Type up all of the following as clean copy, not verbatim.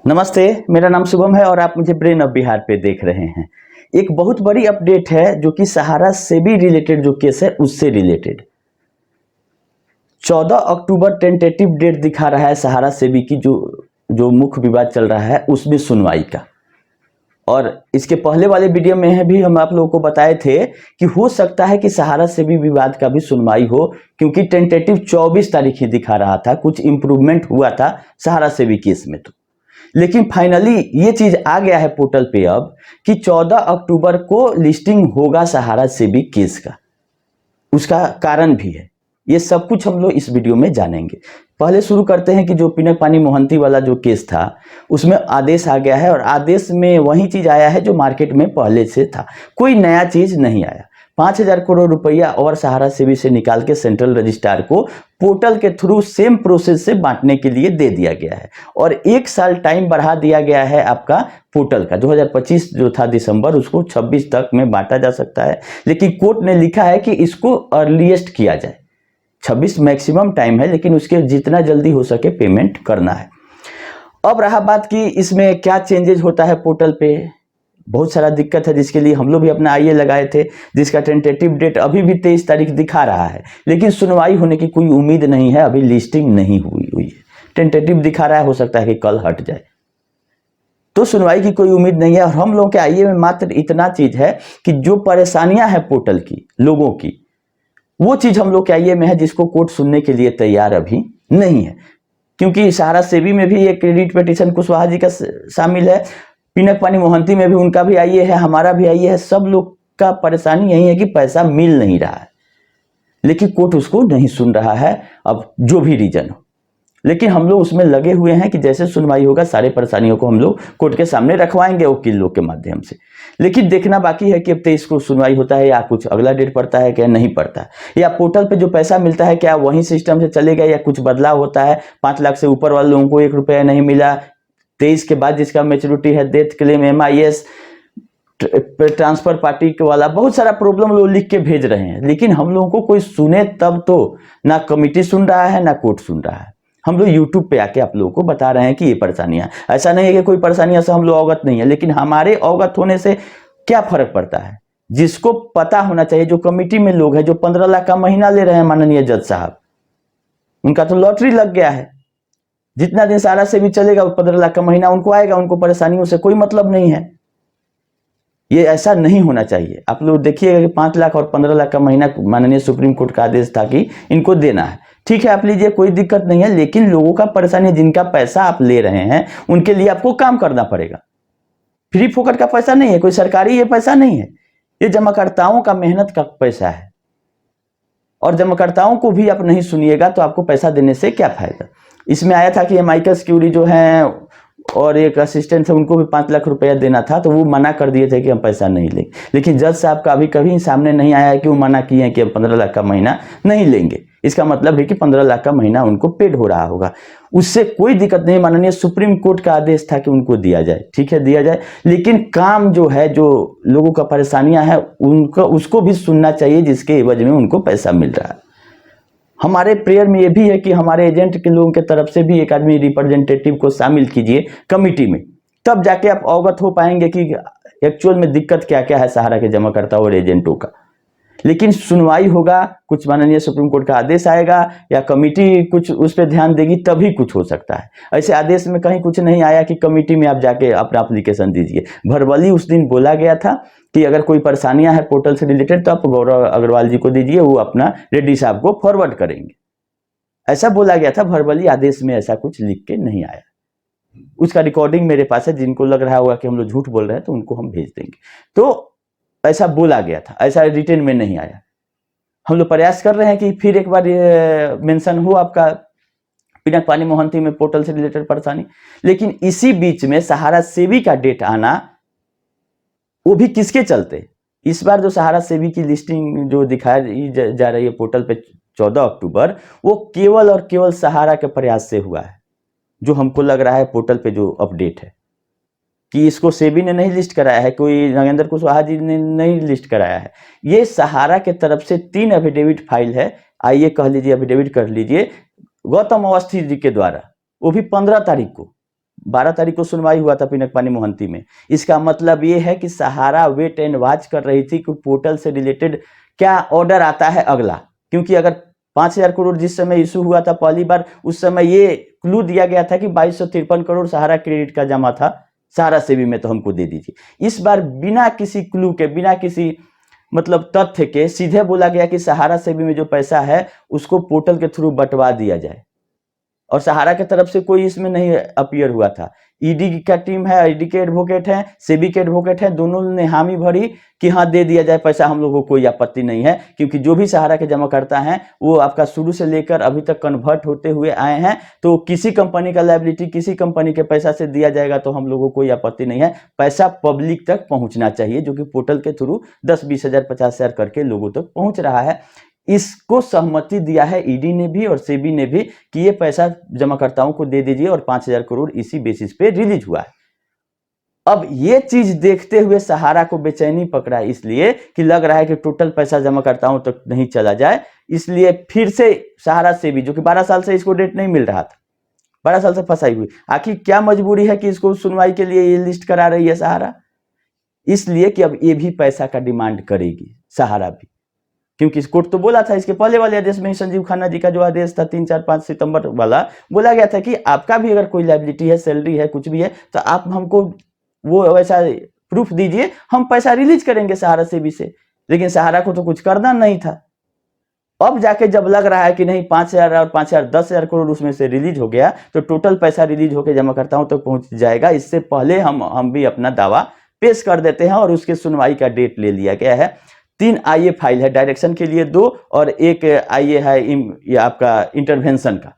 नमस्ते, मेरा नाम शुभम है और आप मुझे ब्रेन ऑफ बिहार पे देख रहे हैं। एक बहुत बड़ी अपडेट है जो कि सहारा से भी रिलेटेड जो केस है उससे रिलेटेड। 14 अक्टूबर टेंटेटिव डेट दिखा रहा है सहारा सेबी की जो जो मुख्य विवाद चल रहा है उसमें सुनवाई का। और इसके पहले वाले वीडियो में भी हम आप लोगों को बताए थे कि हो सकता है कि सहारा सेबी विवाद का भी सुनवाई हो, क्योंकि टेंटेटिव 24 तारीख ही दिखा रहा था। कुछ इंप्रूवमेंट हुआ था सहारा सेबी केस में, तो लेकिन फाइनली ये चीज आ गया है पोर्टल पे अब कि 14 अक्टूबर को लिस्टिंग होगा सहारा सेबी केस का। उसका कारण भी है, ये सब कुछ हम लोग इस वीडियो में जानेंगे। पहले शुरू करते हैं कि जो पिनक पानी मोहंती वाला जो केस था उसमें आदेश आ गया है और आदेश में वही चीज आया है जो मार्केट में पहले से था, कोई नया चीज नहीं आया। 5,000 करोड़ रुपया और सहारा सेबी से निकाल के सेंट्रल रजिस्ट्रार को पोर्टल के थ्रू सेम प्रोसेस से बांटने के लिए दे दिया गया है और 1 साल टाइम बढ़ा दिया गया है आपका पोर्टल का। 2025 जो था दिसंबर, उसको 26 तक में बांटा जा सकता है, लेकिन कोर्ट ने लिखा है कि इसको अर्लीस्ट किया जाए। 26 मैक्सिमम टाइम है, लेकिन उसके जितना जल्दी हो सके पेमेंट करना है। अब रहा बात कि इसमें क्या चेंजेस होता है पोर्टल पे। बहुत सारा दिक्कत है जिसके लिए हम लोग भी अपना आईए लगाए थे, जिसका टेंटेटिव डेट अभी भी 23 तारीख दिखा रहा है, लेकिन सुनवाई होने की कोई उम्मीद नहीं है। अभी लिस्टिंग नहीं हुई है, टेंटेटिव दिखा रहा है, हो सकता है कि कल हट जाए, तो सुनवाई की कोई उम्मीद नहीं है। और हम लोगों के आईए में मात्र इतना चीज है कि जो परेशानियां हैं पोर्टल की लोगों की, वो चीज हम लोग के आईए में है जिसको कोर्ट सुनने के लिए तैयार अभी नहीं है। क्योंकि सहारा सेबी में भी एक क्रेडिट पिटीशन कुशवाहा जी का शामिल है, पिनक पानी मोहंती में भी उनका भी आईए है, हमारा भी आईए है। सब लोग का परेशानी यही है कि पैसा मिल नहीं रहा है, लेकिन कोर्ट उसको नहीं सुन रहा है, अब जो भी रीजन हो। लेकिन हम लोग उसमें लगे हुए हैं कि जैसे सुनवाई होगा सारे परेशानियों को हम लोग कोर्ट के सामने रखवाएंगे वकील लोग के माध्यम से। लेकिन देखना बाकी है कि अब 23 को सुनवाई होता है या कुछ अगला डेट पड़ता है क्या नहीं पड़ता है, या पोर्टल पे जो पैसा मिलता है क्या वही सिस्टम से चलेगा या कुछ बदलाव होता है। 5 लाख से ऊपर वाले लोगों को 1 रुपया नहीं मिला, 23 के बाद जिसका मेच्योरिटी है, death claim, MIS, transfer party वाला, बहुत सारा प्रॉब्लम लोग लिख के भेज रहे हैं, लेकिन हम लोगों को कोई सुने तब तो। ना कमिटी सुन रहा है ना कोर्ट सुन रहा है। हम लोग यूट्यूब पे आके आप लोगों को बता रहे हैं कि ये परेशानियां, ऐसा नहीं है कि कोई परेशानियां से हम लोग अवगत नहीं है, लेकिन हमारे अवगत होने से क्या फर्क पड़ता है। जिसको पता होना चाहिए, जो कमिटी में लोग हैं जो 15 लाख का महीना ले रहे हैं माननीय जज साहब, उनका तो लॉटरी लग गया है। जितना दिन सहारा से भी चलेगा 15 लाख का महीना उनको आएगा, उनको परेशानियों से कोई मतलब नहीं है। ये ऐसा नहीं होना चाहिए। आप लोग देखिएगा कि 5 लाख और 15 लाख का महीना माननीय सुप्रीम कोर्ट का आदेश था कि इनको देना है। ठीक है, आप लीजिए, कोई दिक्कत नहीं है, लेकिन लोगों का परेशानी, जिनका पैसा आप ले रहे हैं उनके लिए आपको काम करना पड़ेगा। फ्री फोकट का पैसा नहीं है, कोई सरकारी ये पैसा नहीं है, ये जमाकर्ताओं का मेहनत का पैसा है। और जमाकर्ताओं को भी आप नहीं सुनिएगा तो आपको पैसा देने से क्या फायदा। इसमें आया था कि माइकल सिक्योरिटी जो है और एक असिस्टेंट है, उनको भी 5 लाख रुपया देना था, तो वो मना कर दिए थे कि हम पैसा नहीं लेंगे। लेकिन जज साहब का अभी कभी सामने नहीं आया है कि वो मना किए हैं कि हम 15 लाख का महीना नहीं लेंगे। इसका मतलब है कि 15 लाख का महीना उनको पेड हो रहा होगा, उससे कोई दिक्कत नहीं। माननीय सुप्रीम कोर्ट का आदेश था कि उनको दिया जाए, ठीक है दिया जाए, लेकिन काम जो है, जो लोगों का परेशानियां हैं उनको, उसको भी सुनना चाहिए, जिसके एवज में उनको पैसा मिल रहा है। हमारे प्रेयर में ये भी है कि हमारे एजेंट के लोगों के तरफ से भी एक आदमी रिप्रेजेंटेटिव को शामिल कीजिए कमिटी में, तब जाके आप अवगत हो पाएंगे कि एक्चुअल में दिक्कत क्या क्या है सहारा के जमाकर्ताओं और एजेंटों का। लेकिन सुनवाई होगा, कुछ माननीय सुप्रीम कोर्ट का आदेश आएगा या कमिटी कुछ उस पर ध्यान देगी, तभी कुछ हो सकता है। ऐसे आदेश में कहीं कुछ नहीं आया कि कमिटी में आप जाके अपना एप्लीकेशन दीजिए। भरबली उस दिन बोला गया था कि अगर कोई परेशानियां हैं पोर्टल से रिलेटेड तो आप गौरव अग्रवाल जी को दीजिए, वो अपना रेड्डी साहब को फॉरवर्ड करेंगे, ऐसा बोला गया था। भरबली आदेश में ऐसा कुछ लिख के नहीं आया। उसका रिकॉर्डिंग मेरे पास है, जिनको लग रहा होगा कि हम लोग झूठ बोल रहे हैं तो उनको हम भेज देंगे। तो ऐसा बोला गया था, ऐसा रिटर्न में नहीं आया। हम लोग प्रयास कर रहे हैं कि फिर एक बार मेंशन हो आपका पिनक पानी मोहंती में पोर्टल से रिलेटेड परेशानी। लेकिन इसी बीच में सहारा सेबी का डेट आना, वो भी किसके चलते। इस बार जो सहारा सेबी की लिस्टिंग जो दिखाई जा रही है पोर्टल पे 14 अक्टूबर, वो केवल और केवल सहारा के प्रयास से हुआ है। जो हमको लग रहा है पोर्टल पे जो अपडेट है कि इसको सेबी ने नहीं लिस्ट कराया है, कोई नागेंद्र कुशवाहा जी ने नहीं लिस्ट कराया है। ये सहारा के तरफ से 3 एफिडेविट फाइल है, आइए कह लीजिए एफिडेविट कर लीजिए, गौतम अवस्थी जी के द्वारा, वो भी 15 तारीख को 12 तारीख को सुनवाई हुआ था पिनकपानी मोहंती में। इसका मतलब ये है कि सहारा वेट एंड वॉच कर रही थी कि पोर्टल से रिलेटेड क्या ऑर्डर आता है अगला, क्योंकि अगर 5,000 करोड़ जिस समय इशू हुआ था पहली बार, उस समय ये क्लू दिया गया था कि 2253 करोड़ सहारा क्रेडिट का जमा था सहारा सेबी में, तो हमको दे दीजिए। इस बार बिना किसी क्लू के, बिना किसी मतलब तथ्य के सीधे बोला गया कि सहारा सेबी में जो पैसा है उसको पोर्टल के थ्रू बंटवा दिया जाए, और सहारा की तरफ से कोई इसमें नहीं अपीयर हुआ था। ईडी का टीम है, ईडी के एडवोकेट हैं, सेबी के एडवोकेट हैं, दोनों ने हामी भरी कि हाँ दे दिया जाए पैसा, हम लोगों को कोई आपत्ति नहीं है, क्योंकि जो भी सहारा के जमा करता है वो आपका शुरू से लेकर अभी तक कन्वर्ट होते हुए आए हैं, तो किसी कंपनी का लायबिलिटी किसी कंपनी के पैसा से दिया जाएगा तो हम लोगों को कोई आपत्ति नहीं है। पैसा पब्लिक तक पहुंचना चाहिए, जो कि पोर्टल के थ्रू 10-20 हज़ार 50 हज़ार करके लोगों तक पहुंच रहा है। इसको सहमति दिया है ईडी ने भी और सेबी ने भी कि ये पैसा जमाकर्ताओं को दे दीजिए, और 5,000 करोड़ इसी बेसिस पे रिलीज हुआ है। अब ये चीज देखते हुए सहारा को बेचैनी पकड़ा, इसलिए कि लग रहा है कि टोटल पैसा जमाकर्ताओं तक नहीं चला जाए, इसलिए फिर से सहारा सेबी, जो कि 12 साल से इसको डेट नहीं मिल रहा था, 12 साल से फंसाई हुई, आखिर क्या मजबूरी है कि इसको सुनवाई के लिए ये लिस्ट करा रही है सहारा? इसलिए कि अब ये भी पैसा का डिमांड करेगी सहारा भी, क्योंकि इस कोर्ट तो बोला था, इसके पहले वाले आदेश में ही संजीव खन्ना जी का जो आदेश था 3, 4, 5 सितंबर वाला, बोला गया था कि आपका भी अगर कोई लायबिलिटी है, सैलरी है, कुछ भी है, तो आप हमको वो वैसा प्रूफ दीजिए, हम पैसा रिलीज करेंगे सहारा सेबी से। लेकिन सहारा को तो कुछ करना नहीं था। अब जाके जब लग रहा है कि नहीं 5,000 और 5,000 10,000 करोड़ उसमें से रिलीज हो गया, तो टोटल पैसा रिलीज होकर जमाकर्ताओं तक पहुंच जाएगा, इससे पहले हम भी अपना दावा पेश कर देते हैं, और उसके सुनवाई का डेट ले लिया गया है। 3 आईए फाइल है, डायरेक्शन के लिए 2 और 1 आईए है ये आपका इंटरवेंशन का।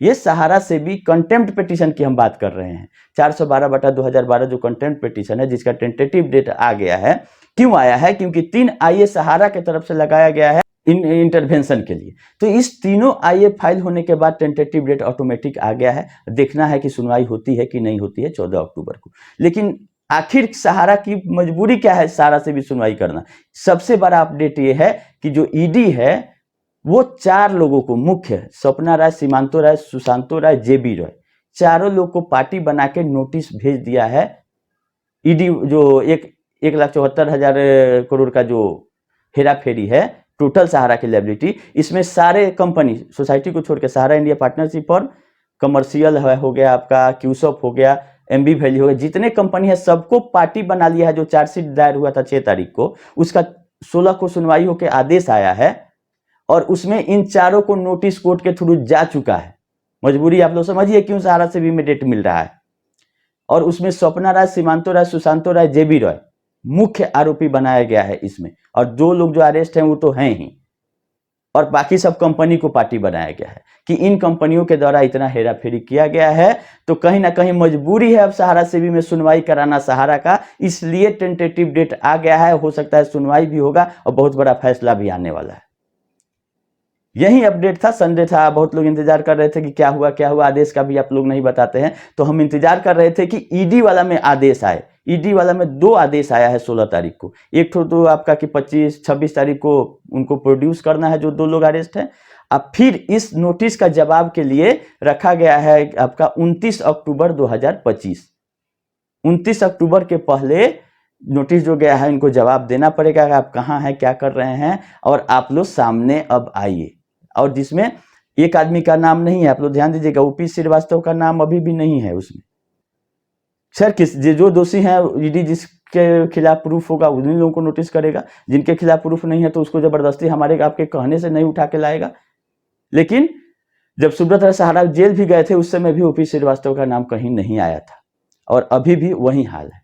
ये सहारा से भी कंटेम्प्ट पिटीशन की हम बात कर रहे हैं, 412/2012 जो कंटेम्प्ट पिटीशन है, जिसका टेंटेटिव डेट आ गया है। क्यों आया है? क्योंकि 3 आईए सहारा की तरफ से लगाया गया है इंटरवेंशन के लिए। तो इस तीनों आईए फाइल होने के बाद टेंटेटिव डेट ऑटोमेटिक आ गया है। देखना है कि सुनवाई होती है कि नहीं होती है 14 अक्टूबर को। लेकिन आखिर सहारा की मजबूरी क्या है सहारा से भी सुनवाई करना? सबसे बड़ा अपडेट ये है कि जो ईडी है वो 4 लोगों को, मुख्य सपना राय, सीमांतो राय, सुशांतो राय, जेबी राय, चारों लोग को पार्टी बना के नोटिस भेज दिया है। ईडी जो 1,74,000 करोड़ का जो हेरा फेरी है टोटल सहारा की लायबिलिटी, इसमें सारे कंपनी, सोसाइटी को छोड़ के सहारा इंडिया पार्टनरशिप फॉर्म, कमर्शियल हो गया आपका, क्यूसॉप हो गया, एमबी वैली हो गया, जितने कंपनी है सबको पार्टी बना लिया है। जो चार्जशीट दायर हुआ था 6 तारीख को, उसका 16 को सुनवाई होकर आदेश आया है, और उसमें इन चारों को नोटिस कोर्ट के थ्रू जा चुका है। मजबूरी आप लोग समझिए क्यों सहारा से भी में डेट मिल रहा है। और उसमें स्वप्ना राय, सीमांतो राय, सुशांतो राय, जेबी राय मुख्य आरोपी बनाया गया है इसमें, और जो लोग जो अरेस्ट हैं वो तो हैं ही, और बाकी सब कंपनी को पार्टी बनाया गया है कि इन कंपनियों के द्वारा इतना हेरा फेरी किया गया है। तो कहीं ना कहीं मजबूरी है अब सहारा सेबी में सुनवाई कराना सहारा का, इसलिए टेंटेटिव डेट आ गया है। हो सकता है सुनवाई भी होगा और बहुत बड़ा फैसला भी आने वाला है। यही अपडेट था, संडे था, बहुत लोग इंतजार कर रहे थे कि क्या हुआ। आदेश का भी आप लोग नहीं बताते हैं, तो हम इंतजार कर रहे थे कि ईडी वाला में आदेश आए। ईडी वाला में 2 आदेश आया है 16 तारीख को। एक तो आपका कि 25-26 तारीख को उनको प्रोड्यूस करना है जो 2 लोग अरेस्ट हैं। अब फिर इस नोटिस का जवाब के लिए रखा गया है आपका 29 अक्टूबर 2025। 29 अक्टूबर के पहले नोटिस जो गया है इनको जवाब देना पड़ेगा कि आप कहाँ हैं, क्या कर रहे हैं, और आप लोग सामने अब आइए। और जिसमें एक आदमी का नाम नहीं है, आप लोग ध्यान दीजिएगा, ओपी श्रीवास्तव का नाम अभी भी नहीं है उसमें। सर जो दोषी हैं ईडी जिसके खिलाफ प्रूफ होगा उन्हीं लोगों को नोटिस करेगा, जिनके खिलाफ प्रूफ नहीं है तो उसको जबरदस्ती हमारे आपके कहने से नहीं उठा के लाएगा। लेकिन जब सुब्रत राय सहारा जेल भी गए थे उस समय भी ओपी श्रीवास्तव का नाम कहीं नहीं आया था, और अभी भी वही हाल है।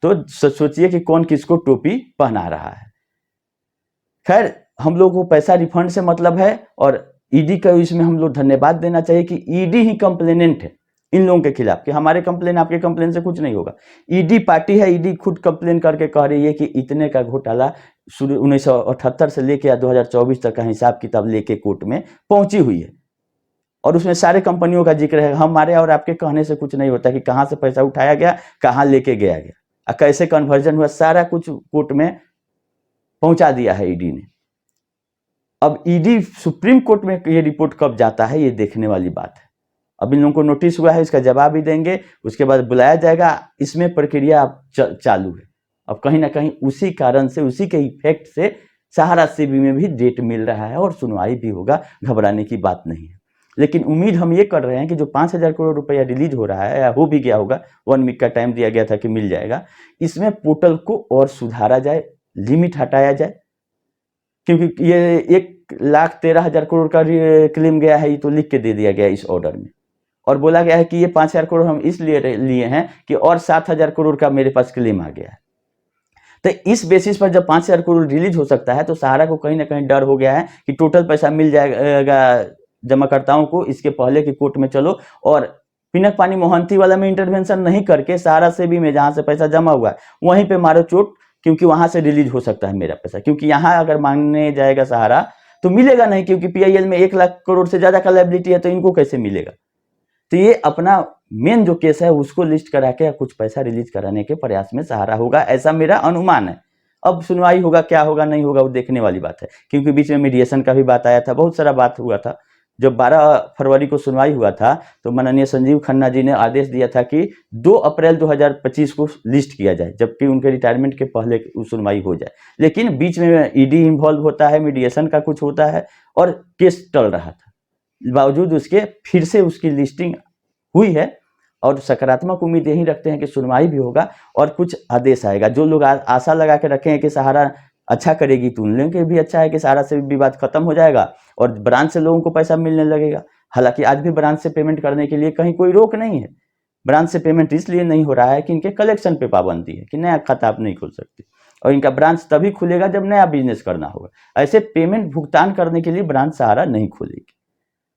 तो सोचिए कि कौन किसको टोपी पहना रहा है। खैर, हम लोग को पैसा रिफंड से मतलब है, और ईडी का इसमें हम लोग धन्यवाद देना चाहिए कि ईडी ही कंप्लेनेंट है इन लोगों के खिलाफ, कि हमारे कंप्लेन आपके कंप्लेन से कुछ नहीं होगा। ईडी पार्टी है, ईडी खुद कंप्लेन करके कह रही है कि इतने का घोटाला 1978 से लेके 2024 तक का हिसाब किताब लेके कोर्ट में पहुंची हुई है, और उसमें सारे कंपनियों का जिक्र है। हमारे और आपके कहने से कुछ नहीं होता कि कहाँ से पैसा उठाया गया, कहाँ लेके गया गया, कैसे कन्वर्जन हुआ, सारा कुछ कोर्ट में पहुंचा दिया है ईडी ने। अब ईडी सुप्रीम कोर्ट में ये रिपोर्ट कब जाता है ये देखने वाली बात है। अब इन लोगों को नोटिस हुआ है, इसका जवाब भी देंगे, उसके बाद बुलाया जाएगा। इसमें प्रक्रिया अब चालू है। अब कहीं ना कहीं उसी कारण से, उसी के इफेक्ट से सहारा सेबी में भी डेट मिल रहा है और सुनवाई भी होगा, घबराने की बात नहीं है। लेकिन उम्मीद हम ये कर रहे हैं कि जो 5,000 करोड़ रुपया रिलीज हो रहा है, या हो भी गया होगा, 1 वीक का टाइम दिया गया था कि मिल जाएगा, इसमें पोर्टल को और सुधारा जाए, लिमिट हटाया जाए। क्योंकि ये 1,13,000 करोड़ का क्लेम गया है, ये तो लिख के दे दिया गया इस ऑर्डर में, और बोला गया है कि ये 5,000 करोड़ हम इसलिए लिए हैं कि और 7,000 करोड़ का मेरे पास क्लेम आ गया है। तो इस बेसिस पर जब 5,000 करोड़ रिलीज हो सकता है, तो सहारा को कहीं ना कहीं डर हो गया है कि टोटल पैसा मिल जाएगा जमाकर्ताओं को, इसके पहले कि कोर्ट में चलो और पिनक पानी मोहंती वाला में इंटरवेंशन नहीं करके सहारा सेबी में जहां से पैसा जमा हुआ है वहीं पे मारो चोट, क्योंकि वहां से रिलीज हो सकता है मेरा पैसा। क्योंकि यहाँ अगर मांगने जाएगा सहारा तो मिलेगा नहीं, क्योंकि पीआईएल में 1 लाख करोड़ से ज्यादा का लायबिलिटी है, तो इनको कैसे मिलेगा। तो ये अपना मेन जो केस है उसको लिस्ट करा के कुछ पैसा रिलीज कराने के प्रयास में सहारा होगा, ऐसा मेरा अनुमान है। अब सुनवाई होगा, क्या होगा नहीं होगा वो देखने वाली बात है, क्योंकि बीच में मीडिएशन का भी बात आया था, बहुत सारा बात हुआ था। जब 12 फरवरी को सुनवाई हुआ था तो माननीय संजीव खन्ना जी ने आदेश दिया था कि 2 अप्रैल 2025 को लिस्ट किया जाए, जबकि उनके रिटायरमेंट के पहले सुनवाई हो जाए। लेकिन बीच में ईडी इन्वॉल्व होता है, मीडिएशन का कुछ होता है और केस टल रहा था, बावजूद उसके फिर से उसकी लिस्टिंग हुई है। और सकारात्मक उम्मीद यही रखते हैं कि सुनवाई भी होगा और कुछ आदेश आएगा। जो लोग आशा लगा के रखे हैं कि सहारा अच्छा करेगी, तो उन लोगों के भी अच्छा है कि सहारा से विवाद खत्म हो जाएगा और ब्रांच से लोगों को पैसा मिलने लगेगा। हालांकि आज भी ब्रांच से पेमेंट करने के लिए कहीं कोई रोक नहीं है। ब्रांच से पेमेंट इसलिए नहीं हो रहा है कि इनके कलेक्शन पे पाबंदी है कि नया खाता आप नहीं खोल सकते, और इनका ब्रांच तभी खुलेगा जब नया बिजनेस करना होगा। ऐसे पेमेंट भुगतान करने के लिए ब्रांच सहारा नहीं खोलेगी।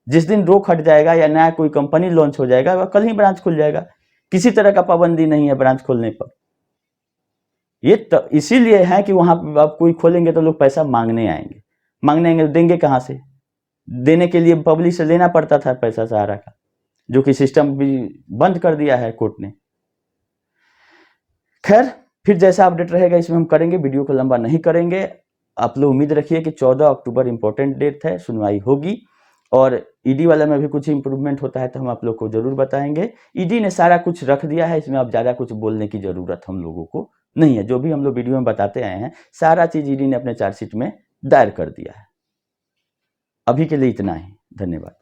जिस दिन रोक हट जाएगा या नया कोई कंपनी लॉन्च हो जाएगा, वह कल ही ब्रांच खुल जाएगा। किसी तरह का पाबंदी नहीं है ब्रांच खोलने पर। ये तो इसीलिए है कि वहां पर आप कोई खोलेंगे तो लोग पैसा मांगने आएंगे, देंगे कहां से? देने के लिए पब्लिक से लेना पड़ता था पैसा सहारा का, जो कि सिस्टम भी बंद कर दिया है कोर्ट ने। खैर, फिर जैसा अपडेट रहेगा इसमें हम करेंगे, वीडियो को लंबा नहीं करेंगे। आप लोग उम्मीद रखिए कि 14 अक्टूबर इंपॉर्टेंट डेट है, सुनवाई होगी और ईडी वाला में भी कुछ इंप्रूवमेंट होता है तो हम आप लोग को जरूर बताएंगे। ईडी ने सारा कुछ रख दिया है, इसमें अब ज़्यादा कुछ बोलने की ज़रूरत हम लोगों को नहीं है। जो भी हम लोग वीडियो में बताते आए हैं सारा चीज़ ईडी ने अपने चार्जशीट में दायर कर दिया है। अभी के लिए इतना ही, धन्यवाद।